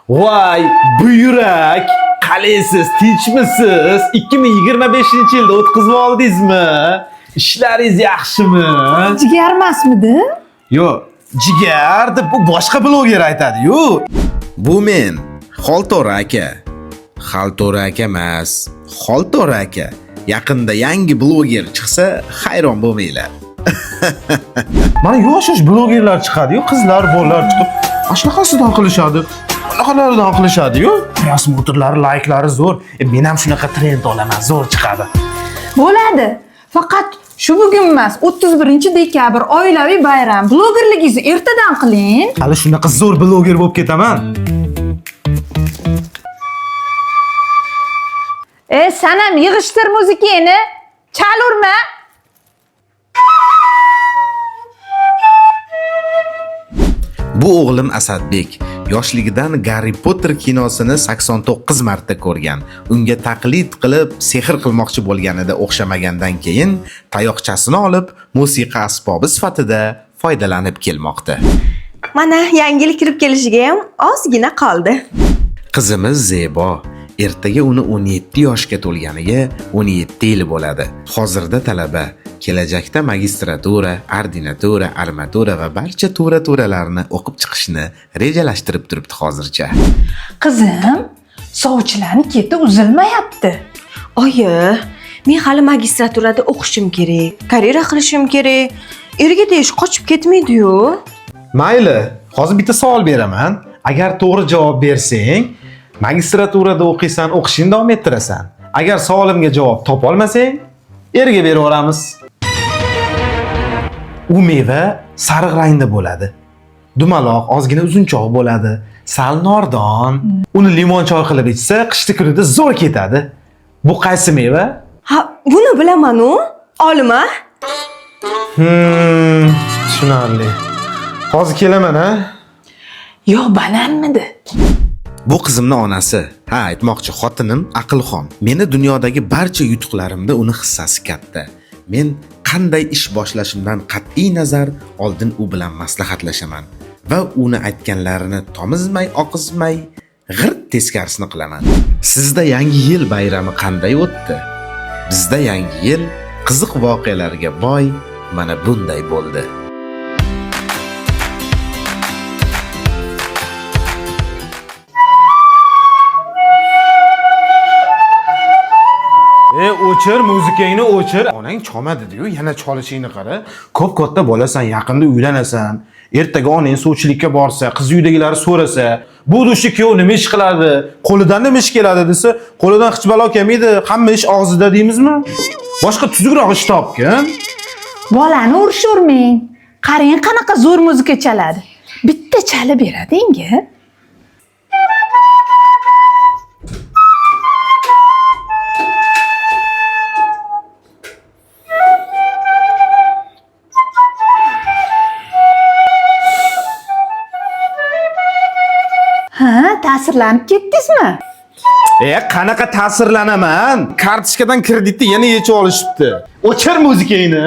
Voy, buyurak. Qalaysiz, tinchmisiz? 2025-yilda o'tkazib oldingizmi? Ishlaringiz yaxshimi? Jigar emasmidi? Yo'q, jigar deb bu boshqa bloger aytadi-yu. Bu men, Xolto'ra aka. Xolto'ra aka emas, Xolto'ra aka. Yaqinda yangi bloger chiqsa, hayron bo'lmanglar. Mana yosh blogerlar chiqadi-yu, qizlar, bolalar chiqib, ashunaqasidan qilishadi. Bunaqalardan qilishadi-yu. Prosmotrlari, layklari zo'r. Men ham shunaqa trend olaman, zo'r chiqadi. Bo'ladi. Faqat shu bugun emas, 31-dekabr oilaviy bayram. Blogerligingizni ertadan qiling. Hali shunaqa zo'r bloger bo'lib ketaman. Sanam yig'ishtir muzikani. Chal urma. Bu o'g'lim Asadbek yoshligidan Harry Potter kinosini 89 marta ko'rgan. Unga taqlid qilib, sehr qilmoqchi bo'lganida o'xshamagandan keyin tayoqchasini olib, musiqa asbobi sifatida foydalanib kelmoqda. Mana yangi yil kirib kelishiga ham ozgina qoldi. Qizimiz Zebo ertaga uni 17 yoshga to'lganiga 17 yil bo'ladi. Hozirda talaba, kelajakda magistratura, ordinatura, armatura va barcha turalarni o'qib chiqishni rejalashtirib turibdi hozircha. Qizim, sovchilarning keti uzilmayapti. Oyi, men hali magistraturada o'qishim kerak, karyera qilishim kerak. Erga deyish qochib ketmaydi-yu. Mayli, hozir bitta savol beraman. Agar to'g'ri javob bersang, magistraturada o'qiysan, o'qishingni davom ettirasan. Agar savolimga javob topa olmasang, erga beraveramiz. U meva sariq rangda bo'ladi. Dumaloq, ozgina uzunchoq bo'ladi. Sal nordon. Uni limon choy qilib ichsa, qishda kunida zo'r ketadi. Bu qaysi meva? Ha, buni bilaman-u. Olma. Tushunarli. Hozir kelaman, ha? Yo, bananmidi? Bu qizimning onasi. Ha, aytmoqchi, xotinim aqlxon. Meni dunyodagi barcha yutuqlarimda uni hissasi katta. Men qanday ish boshlashimdan qat'iy nazar oldin u bilan maslahatlashaman va uni aytganlarini tomizmay, oqizmay, g'irt teskarisini qilaman. Sizda yangi yil bayrami qanday o'tdi? Bizda yangi yil qiziq voqealarga boy mana bunday bo'ldi. O'chir, muzikangni o'chir. Onang chomadi-yu, yana cholishingni qara. Ko'p katta bo'lasan, yaqinda uylanasan. Ertaga onang suvchilikka borsa, qiz uydagilar so'rasa, bu dushi kuyov nima ish qiladi? Qo'lidan nima ish keladi desa, qo'lidan hech balo kelmaydi, hamma ish og'zida deymizmi? Boshqa tuzukroq ish topgin. Bolani urishurmang. Qarang qanaqa zo'r muzika chaladi. Bitta chalib beradingi. Ta'sirlanib ketdingizmi? Qanaqa ta'sirlanaman? Kartochkadan kreditni yana yechib olishibdi. O'chir muzikangni.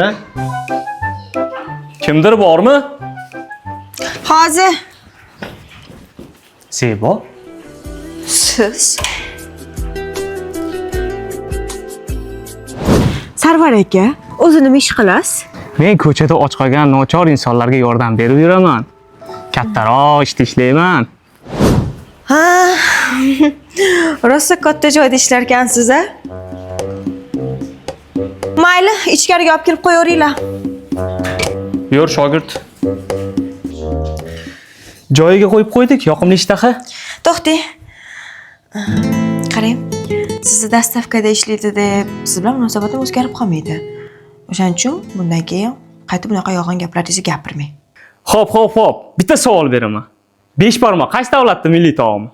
Kimdir bormi? Hozir. Zebo. Siz. Sarvar aka, o'zi nima ish qilasiz? Men ko'chada och qolgan nochor insonlarga yordam berib yuraman. Kattaroq ishda ishlayman. Ha. Rosa katta joyda ishlarkansiz, a? Mayli, ichkariga olib kelib qo'yaveringlar. Yur shogird. Joyiga qo'yib qo'ydik, yoqimli ishtaha. To'xting. Qarang, sizni dastavkada ishlaydi deb siz bilan munosabatim o'zgarib qolmaydi. O'shaning uchun bundan keyin qayta bunaqa yolg'on gaplaringizni gapirmang. Xo'p. Bitta savol beraman. 5 barmoq qaysi davlatda milliy taomi?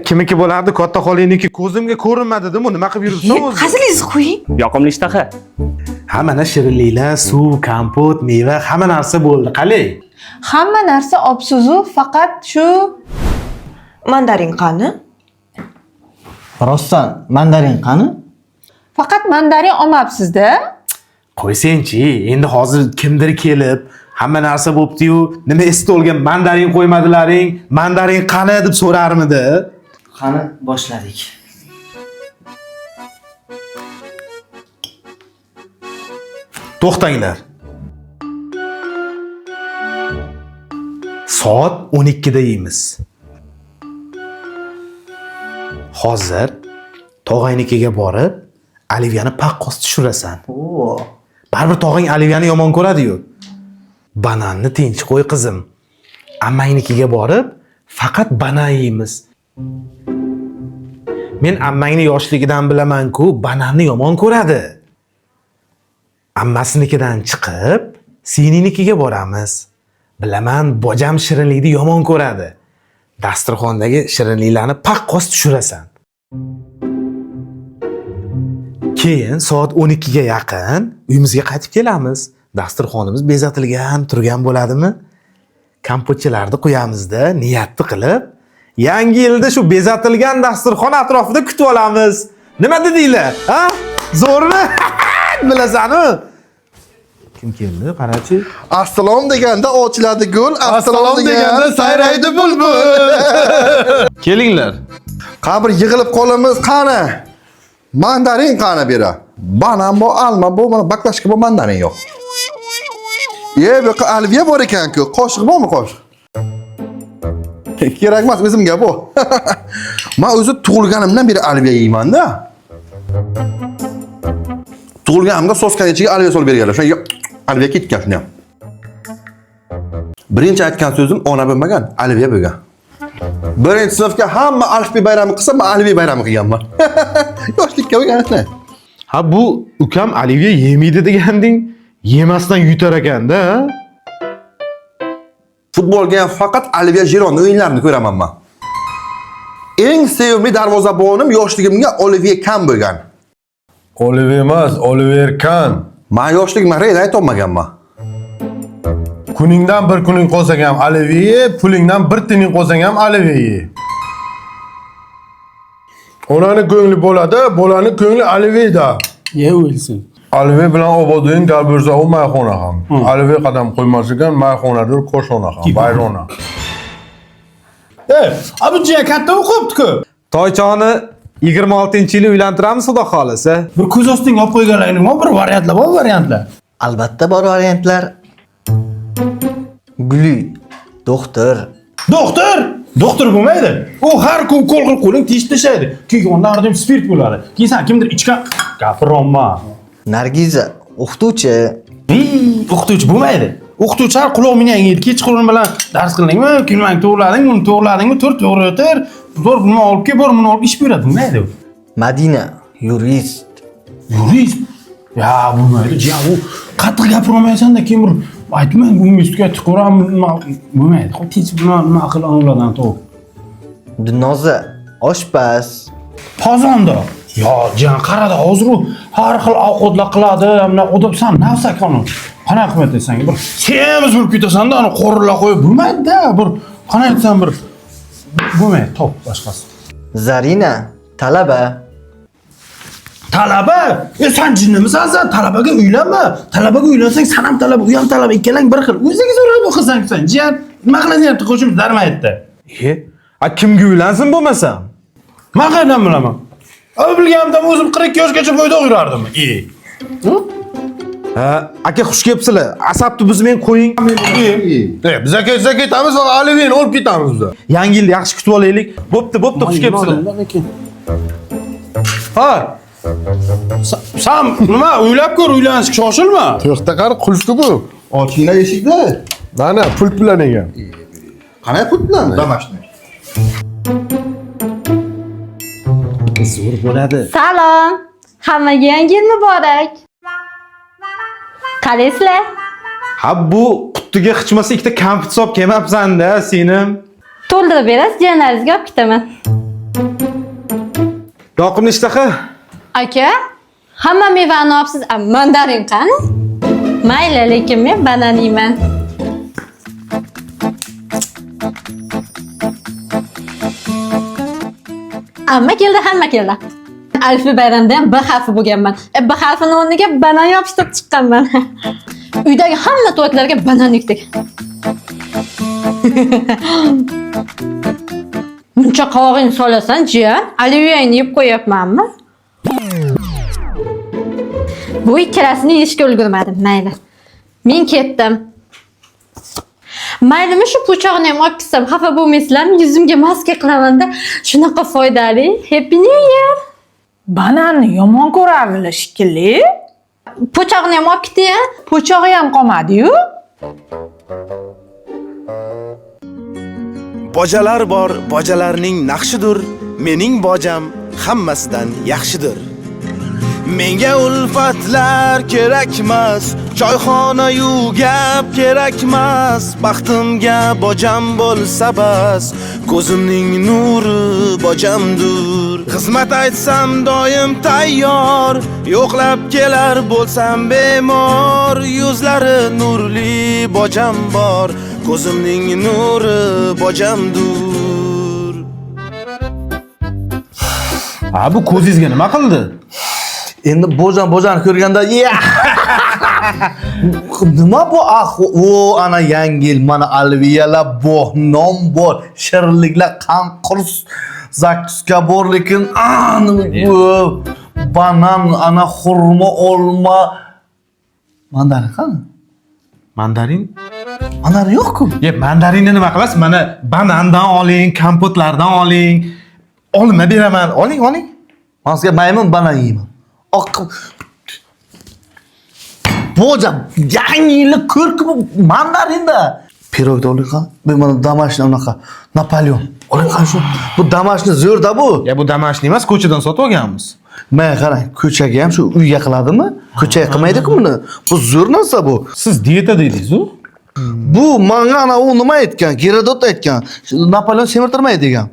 Kimniki bo'lardi? Katta xolingniki ko'zimga ko'rinmadi-da, nima qilib yuribsan o'zi? Hazilingizni qo'ying. Yoqimli ishtaha. Mana shirinliklar, suv, kompot, meva, hamma narsa bo'ldi. Qalay? Hamma narsa obsuzu, faqat shu Mandarin qani? Rostdan, mandarin qani? faqat mandarin olmabsiz-da. Qo'ysangchi, endi hozir kimdir kelib, hamma narsa bo'pti-yu, nima stolga mandarin qo'ymadilaring? Mandarin qani deb so'rarmidi? Qani boshladik. To'xtanglar. Soat 12 da yeymiz. Hozir tog'aynikiga borib, Oliviyani paqqos tushirasan. Oo. Baribir tog'ang Oliviyani yomon ko'radi-yu. Bananni tinch qo'y qizim. Ammangnikiga borib, faqat banan yeymiz. Men ammangni yoshligidan bilaman-ku, bananni yomon ko'radi. Ammasinikidan chiqib, sininikiga boramiz. Bilaman, bojam shirinlikni yomon ko'radi. Dasturxondagi shirinliklarni paqqos tushirasan. Keyin soat 12 ga yaqin uyimizga qaytib kelamiz. Dasturxonimiz bezatilgan turgan bo'ladimi? Kompotchalarni qo'yamizda, niyatni qilib, yangi yilda shu bezatilgan dasturxon atrofida kutib olamiz. Nima dedinglar? Ha? Zo'rmi? Bilasanu? Kim keldi? Qarachi. Assalom deganda ochiladi gul, assalom deganda sayraydi bulbul. Kelinglar. Qabr yig'ilib qolamiz, qani? Mandarin qani bera? Banan bu, alma bu, mana baklashka bu mandarin yo'q. Bu alviya bor ekan-ku, qoshiq bormi qoshiq? Kerak emas o'zimga bu. Men o'zi tug'ilganimdan beri alviya yeyman-da. Tug'ilganimda soskani ichiga alviya solib berganlar. O'sha alviya ketgan shuni ham. Birinchi aytgan so'zim ona bo'lmagan, alviya bo'lgan. Birinchi sinfga hamma alfiy bayrami qilsa, men alviy bayrami qilganman. Yoshlikka bo'lgan. Ha bu ukam Oliviya yemaydi deganding, yemasdan yutar ekanda. Futbolga ham faqat Oliviya Jironni o'yinlarini ko'raman men. Eng sevimli darvozabonim yoshligimga Oliviya Kan bo'lgan. Olivier emas, Oliver Kahn. Men yoshligimda reyda aytolmaganman. Kuningdan bir kuning qolsang ham Olivier, pulingdan bir tining qolsang ham Olivier. Onani ko'ngli bo'ladi, bolani ko'ngli Olivierda. Ye o'lsin. Olivier bilan obodoyin galburza u mayxona ham. Olivier qadam qo'ymas ekan, mayxonadir ko'shona ham, bayrona. Abu jiya katta o'qibdi-ku. Toychoni 26-yili uylantiramiz xudo xolisa. Bir ko'z ostingga olib qo'yganlaring bor, bir variantlar bor, variantlar. Albatta bor variantlar. Guli, doktor. Doktor! Doktor bo'lmaydi. U har kun qo'l qilib qo'ling tish tashlaydi. Keyin ondan ardam spirt bo'ladi. Keyin sen kimdir ichgan gapirolma. Nargiza, o'qituvchi. O'qituvchi bo'lmaydi. O'qituvchilar quloq meni yangiydi. Kechqurun bilan dars qildingmi? Kimlarni to'g'rilading, buni to'g'riladingmi? To'g'ri o'tir. Zo'r buni olib kel, bor buni olib ish beradi. Bo'lmaydi u. Madina, yurist. Yurist. Ya bo'lmaydi. Jiya u qattiq gapirolmaysan-da, keyin bir aytmang, bu ustiga tiqoram, bo'lmaydi. Xo'p, tinch nima aql ulardan to'g'ri. Dinoza, oshpaz. Qozonda. Yo, jiyan qaradi, hozir u har xil ovqatlar qiladi, hamda odobsan, nafsakon. Qanaqa qilib aytasan, bir semiz bo'lib ketasan-da, uni qo'rilla qo'yib bo'lmaydi-da, bir qanaqa aytsan bir bo'lmaydi, top boshqasi. Zarina, talaba. Talaba? Sen jinnimisan sen? Talabaga uylanma. Talabaga uylansang, sen ham talaba, u ham talaba, ikkalang bir xil. O'zingiz o'rab o'qisangiz, jiyan nima qilyapti qo'shimiz darmayapti. Kimga uylansin bo'lmasam? Men qayerdan bilaman? Bilganimdan o'zim 42 yoshgacha bo'yda yurardim. Aka xush kelibsizlar. Asabni buzmang qo'ying. Biz ketamiz va Olivierni olib ketamiz biz. Yangi yilni yaxshi kutib olaylik. Bo'pti, xush kelibsizlar. Ha. Sen nima o'ylab ko'r, uylanishga shoshilma. To'xta qari qulfli bu. Ochinglar eshikda. Mana pul bilan ekan. Qanday pul bilan? Damashni. Zo'r bo'ladi. Salom. Hammaga yangi yil muborak. Qalaysizlar? Ha bu qutiga hechmasa ikkita kompot solib kelmabsan-da, senim. To'ldirib berasiz, jiyanlaringizga olib ketaman. Yoqimli ishtaha. Aka, hamma mevani olibsiz, mandarin qani? Mayli, lekin men banan yeyman. Hamma keldi. Alfi bayramda ham B harfi bo'lganman. B harfini o'rniga banan yopishtirib chiqqanman. Uydagi hamma to'ylarga banan yukdik. Muncha qovog'ing solasan, jiyan. Oliveyani yeb qo'yapmanmi? Bu ikkalasini yeyishga ulgurmadim, mayli. Men ketdim. Maylimi shu po'chog'ini ham olib ketsam, xafa bo'lmaysizlarmi? Yuzimga maska qilaman-da. Shunaqa foydali. Happy New Year. Bananni yomon ko'rardilar shekilli. Po'chog'ini ham olib ketdi-ya. Po'chog'i ham qolmadi-yu. Bojalar bor, bojalarning naqshidir. Mening bojam hammasidan yaxshidir. Menga ulfatlar kerakmas, choyxona-yu gap kerakmas. Baxtimga bojam bo'lsa bas, ko'zimning nuri bojamdir. Xizmat aytsam doim tayyor, yo'qlab kelar bo'lsam bemor. Yuzlari nurli bojam bor, ko'zimning nuri bojamdir. Ha, bu ko'zingizga nima qildi? Endi bojani ko'rganda nima bu o ana yangi yil, mana alviyalar bor, non bor, shirinliklar qanqurs zakska bor, lekin banan, ana xurmo, olma, mandarin qani? Mandarin? Mandarin yo'q-ku. Mandarinni nima qilasiz? Mana banandan oling, kompotlardan oling. Olma beraman. Oling. Men sizga maymun banan yeyman. Bojam yangi yilni ko'rki bu mandarinda. Pirogni oling qani? Bu mana damashni unaqa Napoleon. Oling qani shu. Bu damashni zo'rda bu. Bu damashni emas, ko'chadan sotib olganmiz. Mana qarang, ko'chaga ham shu uyga qiladimi? Ko'chaga qilmaydi-ku buni. Bu zo'r narsa bu. Siz dieta dedingiz-ku? Bu menga ana u nima aytgan? Gerodot aytgan. Napoleon semirtirmaydi degan.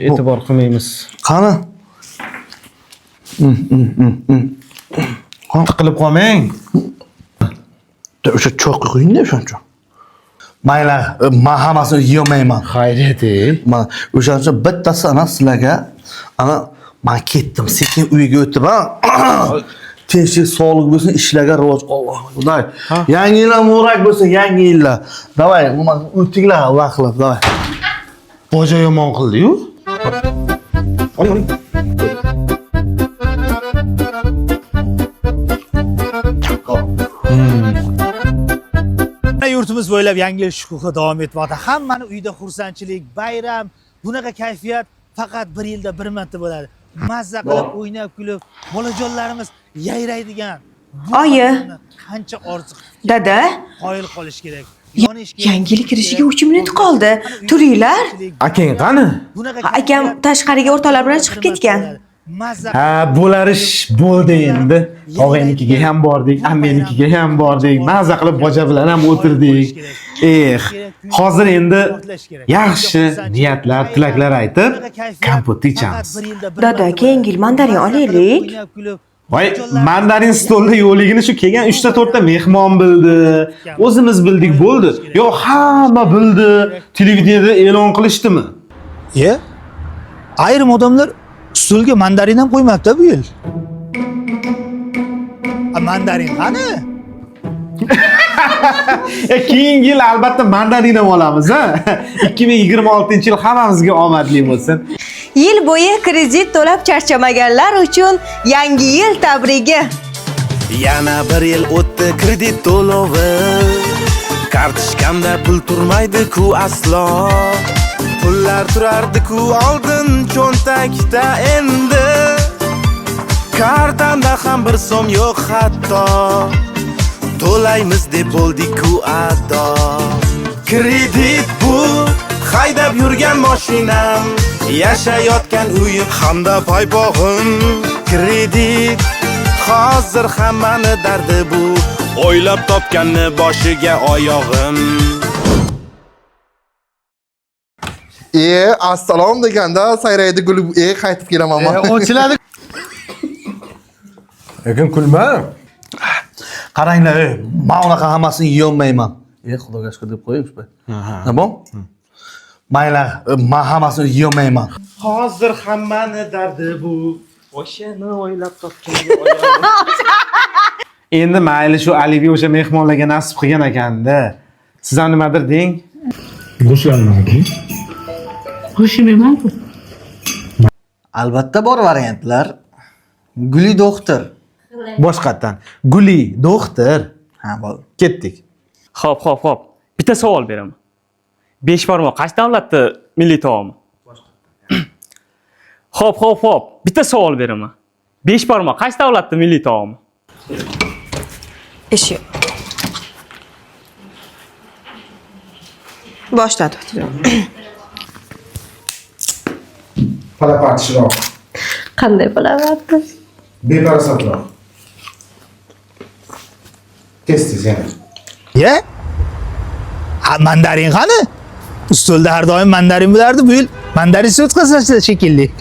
E'tibor qilmaymiz. Qani? Tiqilib qolmang. O'sha cho'qqa qo'ying-da o'shancha. Mayli, men hammasini yemayman. Xayriyat-ey. Mana o'shaning uchun bittasi ana sizlarga ana men ketdim, sekin uyga o'tib, tinchlik, sog'lik bo'lsin, ishlarga rivoj. Alloh, xudoy. Yangi yillar muborak bo'lsin, yangi yillar. Davay, o'tinglar vaqtlab, davay. Boja yomon qildi-yu. Oling. Yurtimiz bo'ylab yangi yil shukuhi davom etmoqda. Hammani uyda xursandchilik, bayram, bunaqa kayfiyat faqat bir yilda bir marta bo'ladi. Mazza qilib, o'ynab, kulib, bolajonlarimiz yayraydigan. Oyi. Qancha orziq. Dada, Qoyil qolish kerak. yangi yil kirishiga 3 minut qoldi. Turinglar. Akang qani? Akam tashqariga o'rtoqlar bilan chiqib ketgan. Ha, bo'larish bo'ldi endi. Tog'aynikiga ham bordik, ammenikiga ham bordik. Mazza qilib boja bilan ham o'tirdik. Hozir endi yaxshi niyatlar, tilaklar aytib, kompot ichamiz. Dada, keyingi yil mandarin olaylik. Voy, mandarin stolda yo'qligini shu kelgan 3 ta 4 ta mehmon bildi. O'zimiz bildik bo'ldi. Yo, hamma bildi. Televideniyada e'lon qilishdimi? Ayrim odamlar stolga mandarin ham qo'ymabdi bu yil. Mandarin qani? Keyingi yil albatta mandarin ham olamiz, ha. 2026-yil hammamizga omadli bo'lsin. Yil bo'yi kredit to'lab charchamaganlar uchun yangi yil tabrigi. Yana bir yil o'tdi kredit to'lovi. Kartochkamda pul turmaydi-ku aslo. Pullar turardi-ku oldin cho'ntakda endi. Kartamda ham bir so'm yo'q hatto. To'laymiz deb bo'ldik-ku ado. Kredit bu haydab yurgan mashinam, yashayotgan uyim hamda paypog'im. Kredit hozir hammani dardi bu, o'ylab topganni boshiga oyog'im. Assalom deganda sayraydi gul, qaytib kelaman. Ochiladi. Lekin kulma. Qaranglar, men unaqa hammasini yeyolmayman. Xudoga shukr deb qo'ying shu. Nima? Mayli, men hammasini yeyolmayman. Hozir hammani dardi bu. O'shani o'ylab topganga oyog'im. Endi mayli shu Aliviy o'sha mehmonlarga nasib qilgan ekanda. Siz ham nimadir deng. Albatta bor variantlar. Guli doktor. Boshqatdan. Guli, doktor. Ha, bor. Ketdik. Xo'p. Bitta savol beraman. 5 barmoq qaysi davlatda milliy taomi? Xo'p. Bitta savol beraman. 5 barmoq qaysi davlatda milliy taomi? Ish yo'q. Boshladi. Palapatishiroq, Qanday bo'laverdi? beparasodroq. Tez yana. Ye? Ha, mandarin qani? Ustolda har doim mandarin bo'lardi, bu yil mandarin o'tkazasiz shekilli.